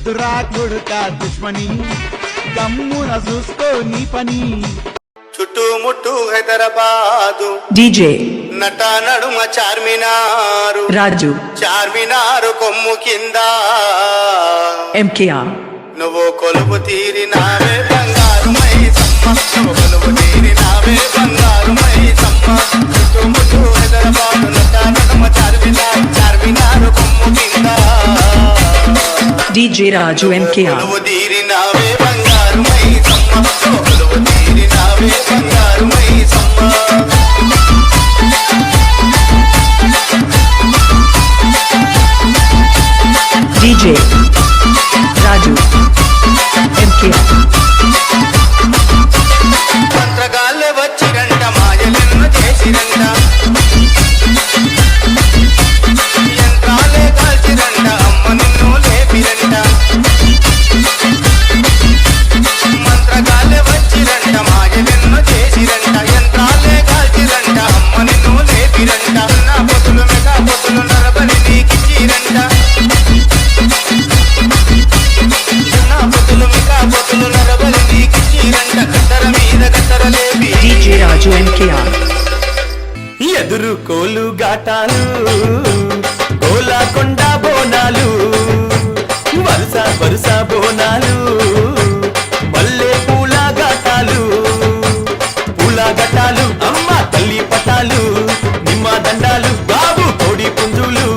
దురాకుడుకా దుష్మని గమ్మున చూసుకో నీ పని చుట్టుముట్టు హైదరాబాదు డీజే నట నడుమ చార్మినారు రాజు చార్మినారు కొమ్ము కింద ఎంకేఆర్ నువ్వు కొలువు తీరినావే బంగారు మైసమ్మ నువ్వు కొలువు తీరినావే బంగారు మైసమ్మ చుట్టుముట్టు హైదరాబాదు నట నడుమ చార్మినారు చార్మినారు కొమ్ము కింద డీజే రాజు ఎంకేఆర్ కొలువు తీరినావే బంగారు మైసమ్మ నువ్వు కొలువు తీరినావే బంగారు మైసమ్మ డీజే రాజు ఎంకేఆర్ మంత్రగాళ్ళే వచ్చిరంట మాయలను చేసిరంట యంత్రాలే కాల్చిరంట అమ్మ నిన్ను లేపిరంట మంత్రగాళ్ళే వచ్చిరంట మాయలను చేసిరంట యంత్రాలే కాల్చిరంట అమ్మ నిన్ను లేపిరంట నా పొతులు మెగా పొతులు నరబలి నీకిచ్చిరంట నా పొతులు మెగా పొతులు నరబలి నీకిచ్చిరంట కత్తర మీద కత్తరలేపి డీజే రాజు ఎంకేఆర్ ఎదురు కోలు గాటాలు కోలాకొండ బోనాలు వరుస వరుస బోనాలు మల్లె పూల ఘటాలు పూల ఘటాలు అమ్మ తల్లి పటాలు నిమ్మ దండాలు బాబు కోడి పుంజులు